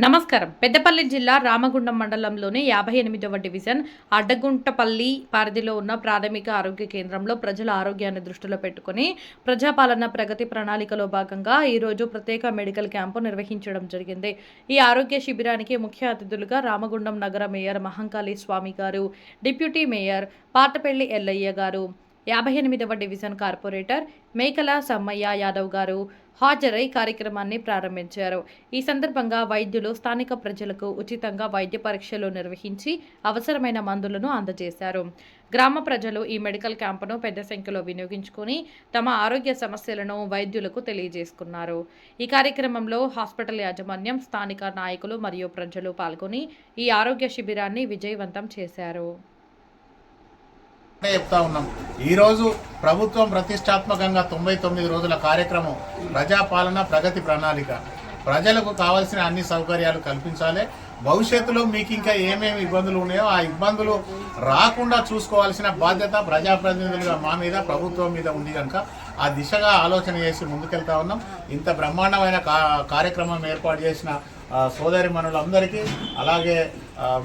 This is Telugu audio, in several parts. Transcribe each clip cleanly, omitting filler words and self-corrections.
నమస్కారం. పెద్దపల్లి జిల్లా రామగుండం మండలంలోని 58వ డివిజన్ అడ్డగుంటపల్లి పరిధిలో ఉన్న ప్రాథమిక ఆరోగ్య కేంద్రంలో ప్రజల ఆరోగ్యాన్ని దృష్టిలో పెట్టుకుని ప్రజాపాలన ప్రగతి ప్రణాళికలో భాగంగా ఈరోజు ప్రత్యేక మెడికల్ క్యాంపు నిర్వహించడం జరిగింది. ఈ ఆరోగ్య శిబిరానికి ముఖ్య అతిథులుగా రామగుండం నగర మేయర్ మహంకాళి స్వామి గారు, డిప్యూటీ మేయర్ పాటపెల్లి ఎల్లయ్య గారు, 58వ డివిజన్ కార్పొరేటర్ మేకల సమ్మయ్య యాదవ్ గారు హాజరై కార్యక్రమాన్ని ప్రారంభించారు. ఈ సందర్భంగా వైద్యులు స్థానిక ప్రజలకు ఉచితంగా వైద్య పరీక్షలు నిర్వహించి అవసరమైన మందులను అందజేశారు. గ్రామ ప్రజలు ఈ మెడికల్ క్యాంపును పెద్ద సంఖ్యలో వినియోగించుకుని తమ ఆరోగ్య సమస్యలను వైద్యులకు తెలియజేసుకున్నారు. ఈ కార్యక్రమంలో హాస్పిటల్ యాజమాన్యం, స్థానిక నాయకులు మరియు ప్రజలు పాల్గొని ఈ ఆరోగ్య శిబిరాన్ని విజయవంతం చేశారు. చెప్తా ఉన్నాం. ఈరోజు ప్రభుత్వం ప్రతిష్టాత్మకంగా 99 రోజుల కార్యక్రమం ప్రజాపాలన ప్రగతి ప్రణాళిక. ప్రజలకు కావాల్సిన అన్ని సౌకర్యాలు కల్పించాలి. భవిష్యత్తులో మీకు ఇంకా ఏమేమి ఇబ్బందులు ఉన్నాయో ఆ ఇబ్బందులు రాకుండా చూసుకోవాల్సిన బాధ్యత ప్రజాప్రతినిధులుగా మా మీద, ప్రభుత్వం మీద ఉంది కనుక ఆ దిశగా ఆలోచన చేసి ముందుకెళ్తా ఉన్నాం. ఇంత బ్రహ్మాండమైన కార్యక్రమం ఏర్పాటు చేసిన సోదరి మనులందరికీ, అలాగే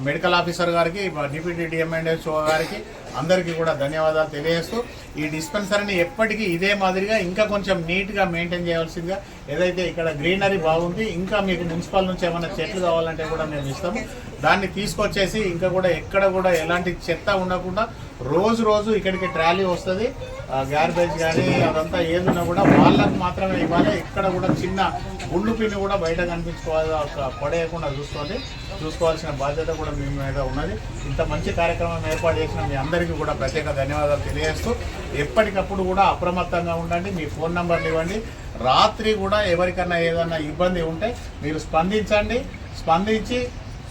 మెడికల్ ఆఫీసర్ గారికి, డిప్యూటీ డిఎంఎన్హెచ్ఓ గారికి అందరికీ కూడా ధన్యవాదాలు తెలియజేస్తూ ఈ డిస్పెన్సరీని ఎప్పటికీ ఇదే మాదిరిగా ఇంకా కొంచెం నీట్గా మెయింటైన్ చేయాల్సిందిగా, ఏదైతే ఇక్కడ గ్రీనరీ బాగుంది, ఇంకా మీకు మున్సిపల్ నుంచి ఏమైనా చెట్లు కావాలంటే కూడా మేము ఇస్తాము. దాన్ని తీసుకొచ్చేసి ఇంకా కూడా ఎక్కడ కూడా ఎలాంటి చెత్త ఉండకుండా రోజు ఇక్కడికి ట్రాలీ వస్తుంది. గార్బేజ్ కానీ అదంతా ఏదున్నా కూడా వాళ్ళకు మాత్రమే ఇవ్వాలి. ఇక్కడ కూడా చిన్న గుండు పిన్ని కూడా బయట కనిపించుకోవాలి, పడేయకుండా చూసుకోవాల్సిన బాధ్యత కూడా మీ మీద ఉన్నది. ఇంత మంచి కార్యక్రమం ఏర్పాటు చేసిన మీ అందరికీ కూడా ప్రత్యేక ధన్యవాదాలు తెలియజేస్తూ ఎప్పటికప్పుడు కూడా అప్రమత్తంగా ఉండండి. మీ ఫోన్ నంబర్లు ఇవ్వండి. రాత్రి కూడా ఎవరికన్నా ఏదన్నా ఇబ్బంది ఉంటే మీరు స్పందించి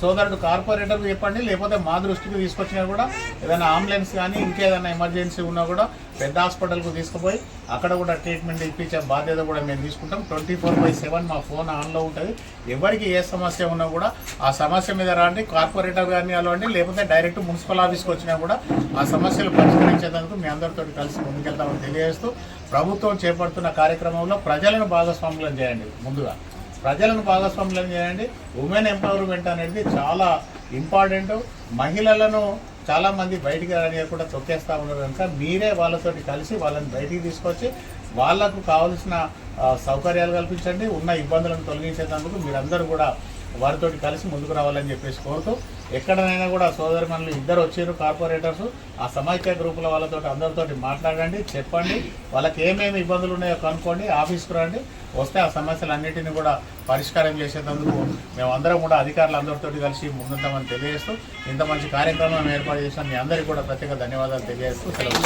సోదరుడు కార్పొరేటర్కి చెప్పండి, లేకపోతే మా దృష్టికి తీసుకొచ్చినా కూడా ఏదైనా అంబులెన్స్ కానీ ఇంకేదైనా ఎమర్జెన్సీ ఉన్నా కూడా పెద్ద హాస్పిటల్కు తీసుకుపోయి అక్కడ కూడా ట్రీట్మెంట్ ఇప్పించే బాధ్యత కూడా మేము తీసుకుంటాం. 24/7 మా ఫోన్ ఆన్లో ఉంటుంది. ఎవరికి ఏ సమస్య ఉన్నా కూడా ఆ సమస్య మీద రండి, కార్పొరేటర్ గారిని అలవండి, లేకపోతే డైరెక్ట్ మున్సిపల్ ఆఫీస్కి వచ్చినా కూడా ఆ సమస్యలు పరిష్కరించేందుకు మీ అందరితో కలిసి ముందుకెళ్తామని తెలియజేస్తూ ప్రభుత్వం చేపడుతున్న కార్యక్రమంలో ప్రజలను భాగస్వాములను చేయండి. ముందుగా ప్రజలను భాగస్వాములను చేయండి. ఉమెన్ ఎంపవర్మెంట్ అనేది చాలా ఇంపార్టెంట్. మహిళలను చాలామంది బయటికి రానియకుండా తొక్కేస్తూ ఉన్నారు కనుక మీరే వాళ్ళతోటి కలిసి వాళ్ళని బయటికి తీసుకొచ్చి వాళ్లకు కావాల్సిన సౌకర్యాలు కల్పించండి. ఉన్న ఇబ్బందులను తొలగించేందుకు మీరందరూ కూడా వారితో కలిసి ముందుకు రావాలని చెప్పేసి కోరుతూ, ఎక్కడనైనా కూడా సోదరిమణులు ఇద్దరు వచ్చారు కార్పొరేటర్స్, ఆ సమైక్య గ్రూపుల వాళ్ళతో అందరితో మాట్లాడండి, చెప్పండి, వాళ్ళకి ఏమేమి ఇబ్బందులు ఉన్నాయో కనుక్కోండి, ఆఫీస్కు రండి. వస్తే ఆ సమస్యలన్నింటినీ కూడా పరిష్కారం చేసేందుకు మేమందరం కూడా అధికారులందరితో కలిసి ముందుంటామని తెలియజేస్తూ ఇంత మంచి కార్యక్రమం ఏర్పాటు చేసిన మీ అందరికీ కూడా ప్రత్యేక ధన్యవాదాలు తెలియజేస్తూ సెలవు.